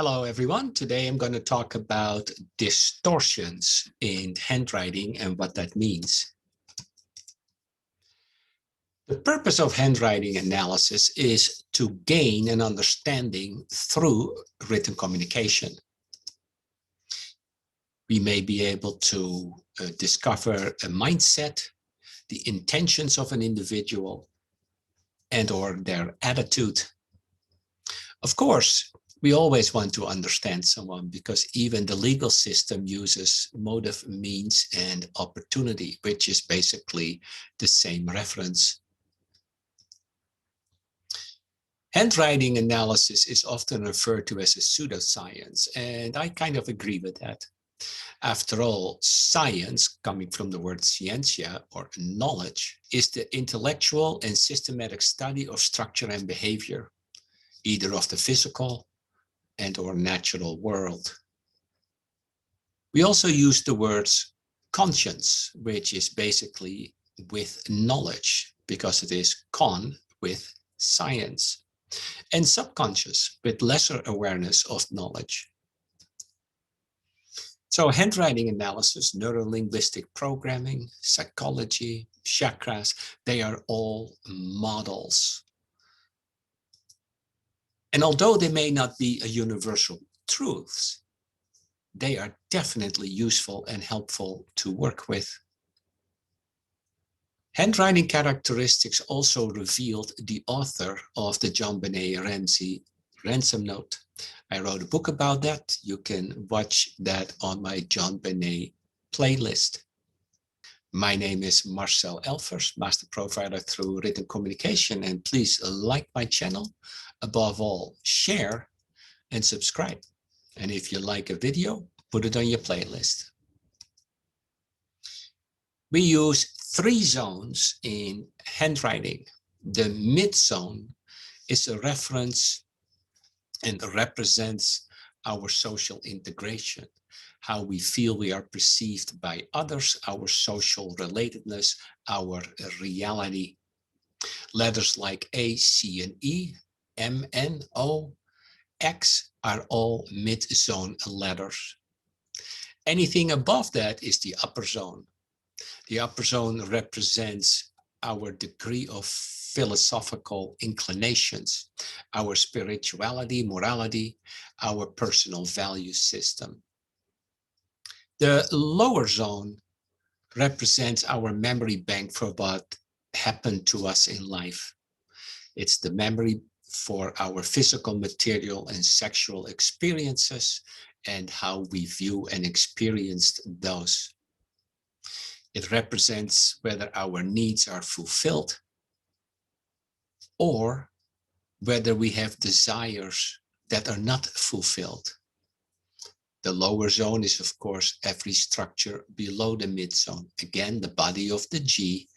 Hello, everyone. Today I'm going to talk about distortions in handwriting and what that means. The purpose of handwriting analysis is to gain an understanding through written communication. We may be able to discover a mindset, the intentions of an individual, and/or their attitude. Of course, we always want to understand someone because even the legal system uses motive, means, and opportunity, which is basically the same reference. Handwriting analysis is often referred to as a pseudoscience, and I kind of agree with that. After all, science, coming from the word scientia or knowledge, is the intellectual and systematic study of structure and behavior, either of the physical and/or natural world. We also use the words conscience, which is basically with knowledge, because it is con with science, and subconscious with lesser awareness of knowledge. So handwriting analysis, neurolinguistic programming, psychology, chakras, they are all models. And although they may not be a universal truths, they are definitely useful and helpful to work with. Handwriting characteristics also revealed the author of the JonBenet Ramsey ransom note. I wrote a book about that. You can watch that on my JonBenet playlist. My name is Marcel Elvers, Master Profiler through Written Communication, and please like my channel. Above all, share and subscribe. And if you like a video, put it on your playlist. We use 3 zones in handwriting. The midzone is a reference and represents our social integration, how we feel we are perceived by others, our social relatedness, our reality. Letters like A, C, and E, M, N, O, X are all mid-zone letters. Anything above that is the upper zone. The upper zone represents our degree of philosophical inclinations, our spirituality, morality, our personal value system. The lower zone represents our memory bank for what happened to us in life. It's the memory for our physical, material, and sexual experiences and how we view and experienced those. It represents whether our needs are fulfilled or whether we have desires that are not fulfilled. The lower zone is, of course, every structure below the midzone. Again, the body of the G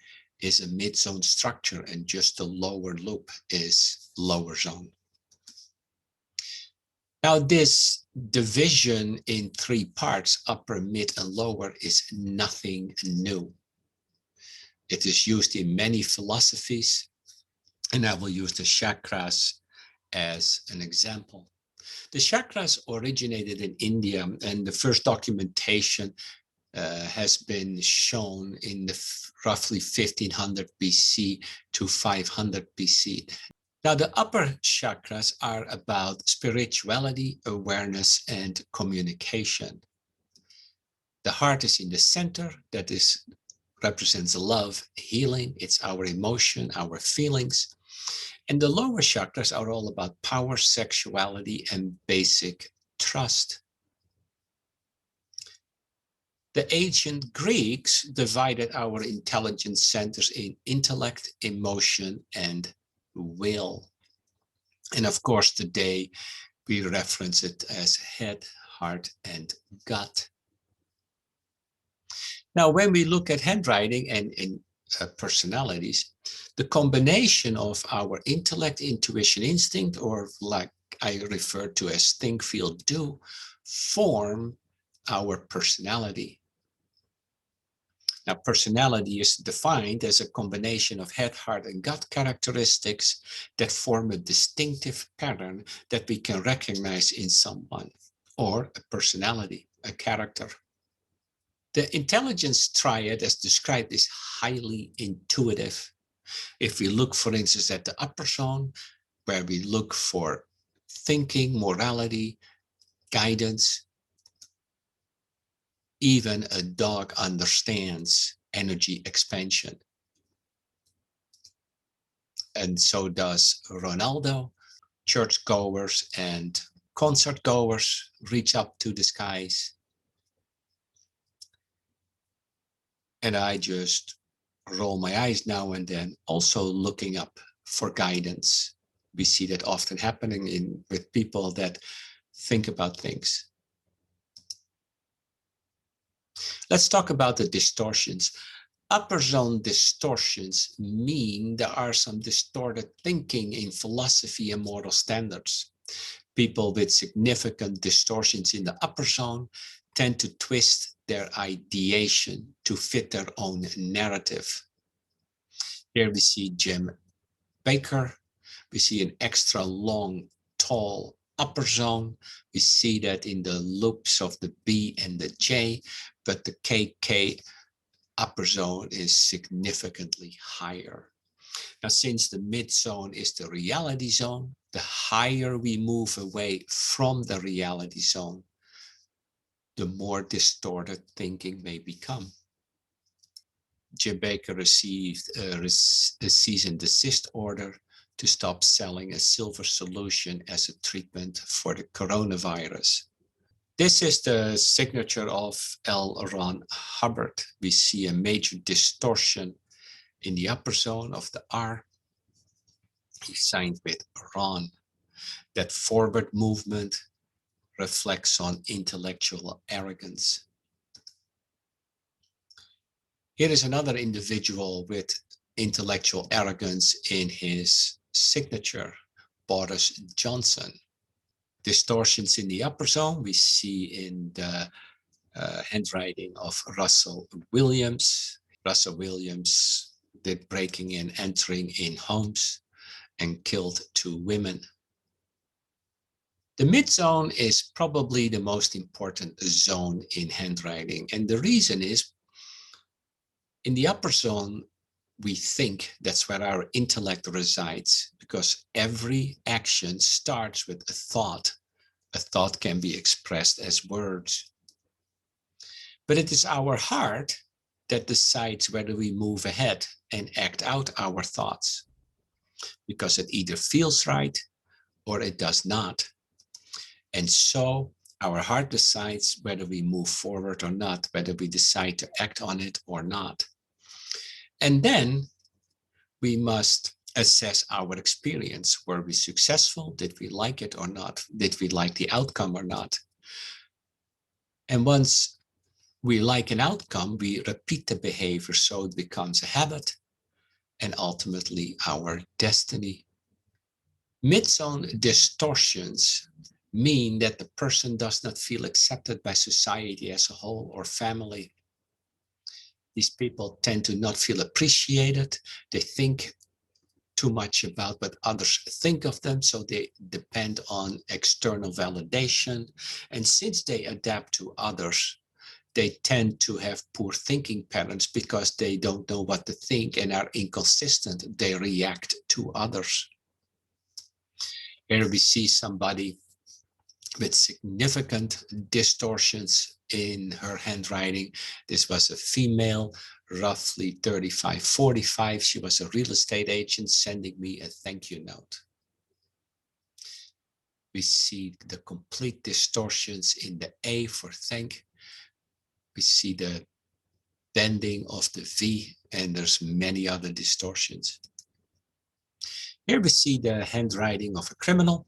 is a midzone structure, and just the lower loop is lower zone. Now, this division in 3 parts, upper, mid, and lower, is nothing new. It is used in many philosophies, and I will use the chakras as an example. The chakras originated in India, and the first documentation has been shown in the roughly 1500 BC to 500 BC. Now, the upper chakras are about spirituality, awareness, and communication. The heart is in the center. That represents love, healing. It's our emotion, our feelings. And the lower chakras are all about power, sexuality, and basic trust. The ancient Greeks divided our intelligence centers in intellect, emotion, and will. And of course, today we reference it as head, heart, and gut. Now, when we look at handwriting and in personalities, the combination of our intellect, intuition, instinct, or like I refer to as think, feel, do, form our personality. Now, personality is defined as a combination of head, heart, and gut characteristics that form a distinctive pattern that we can recognize in someone, or a personality, a character. The intelligence triad, as described, is highly intuitive. If we look, for instance, at the upper zone, where we look for thinking, morality, guidance, even a dog understands energy expansion. And so does Ronaldo. Churchgoers and concert goers reach up to the skies. And I just roll my eyes now and then, also looking up for guidance. We see that often happening with people that think about things. Let's talk about the distortions. Upper zone distortions mean there are some distorted thinking in philosophy and moral standards. People with significant distortions in the upper zone tend to twist their ideation to fit their own narrative. Here we see Jim Baker. We see an extra long, tall upper zone. We see that in the loops of the B and the J, but the KK upper zone is significantly higher. Now, since the mid-zone is the reality zone, the higher we move away from the reality zone, the more distorted thinking may become. Jim Baker received a cease and desist order to stop selling a silver solution as a treatment for the coronavirus. This is the signature of L. Ron Hubbard. We see a major distortion in the upper zone of the R. He signed with Ron. That forward movement reflects on intellectual arrogance. Here is another individual with intellectual arrogance in his signature, Boris Johnson. Distortions in the upper zone we see in the handwriting of Russell Williams. Russell Williams did breaking and entering in homes and killed 2 women. The mid-zone is probably the most important zone in handwriting. And the reason is, in the upper zone, we think that's where our intellect resides, because every action starts with a thought. A thought can be expressed as words. But it is our heart that decides whether we move ahead and act out our thoughts, because it either feels right or it does not. And so our heart decides whether we move forward or not, whether we decide to act on it or not. And then we must assess our experience. Were we successful? Did we like it or not? Did we like the outcome or not? And once we like an outcome, we repeat the behavior so it becomes a habit and ultimately our destiny. Mid-zone distortions mean that the person does not feel accepted by society as a whole or family. These people tend to not feel appreciated. They think too much about what others think of them, so they depend on external validation. And since they adapt to others, they tend to have poor thinking patterns because they don't know what to think and are inconsistent. They react to others. Here we see somebody with significant distortions in her handwriting. This was a female, roughly 35, 45. She was a real estate agent sending me a thank you note. We see the complete distortions in the A for thank. We see the bending of the V, and there's many other distortions. Here we see the handwriting of a criminal,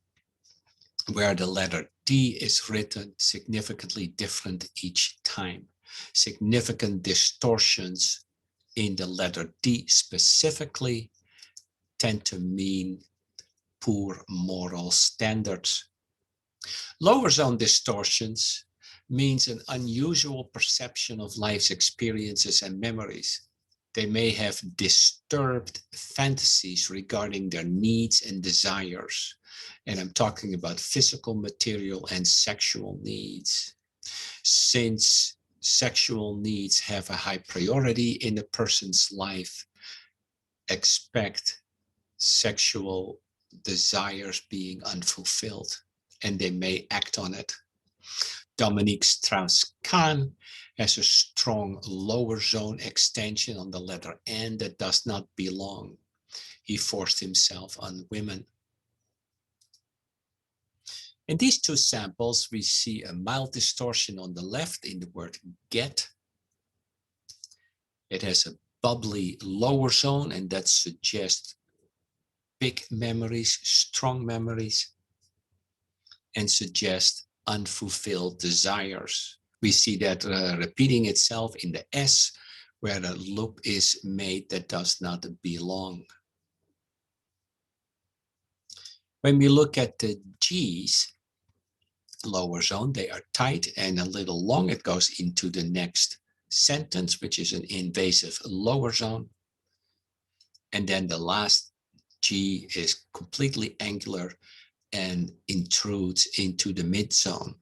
where the letter D is written significantly different each time. Significant distortions in the letter D specifically tend to mean poor moral standards. Lower zone distortions means an unusual perception of life's experiences and memories. They may have disturbed fantasies regarding their needs and desires. And I'm talking about physical, material, and sexual needs. Since sexual needs have a high priority in a person's life, expect sexual desires being unfulfilled, and they may act on it. Dominique Strauss-Kahn has a strong lower zone extension on the letter N that does not belong. He forced himself on women. In these two samples, we see a mild distortion on the left in the word get. It has a bubbly lower zone, and that suggests big memories, strong memories, and suggests unfulfilled desires. We see that repeating itself in the S, where a loop is made that does not belong. When we look at the G's, lower zone, they are tight and a little long. It goes into the next sentence, which is an invasive lower zone. And then the last G is completely angular and intrudes into the midzone.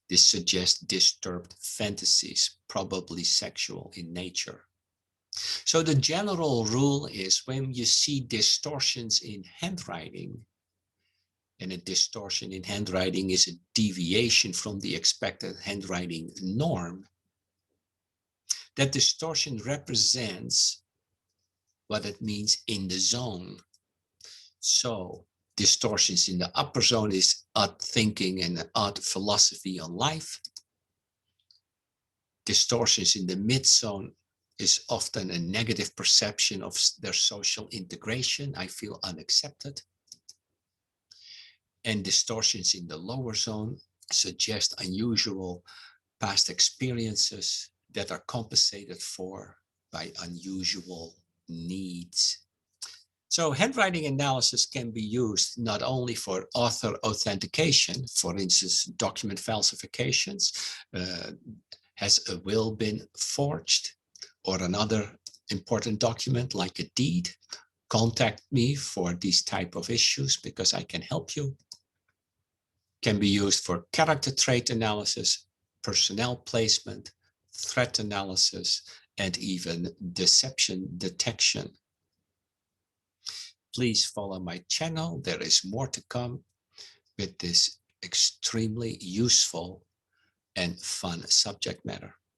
This suggests disturbed fantasies, probably sexual in nature. So the general rule is when you see distortions in handwriting, and a distortion in handwriting is a deviation from the expected handwriting norm, that distortion represents what it means in the zone. So distortions in the upper zone is odd thinking and odd philosophy on life. Distortions in the mid-zone is often a negative perception of their social integration. I feel unaccepted. And distortions in the lower zone suggest unusual past experiences that are compensated for by unusual needs. So handwriting analysis can be used not only for author authentication, for instance, document falsifications. Has a will been forged, or another important document like a deed? Contact me for these type of issues because I can help you. Can be used for character trait analysis, personnel placement, threat analysis, and even deception detection. Please follow my channel. There is more to come with this extremely useful and fun subject matter.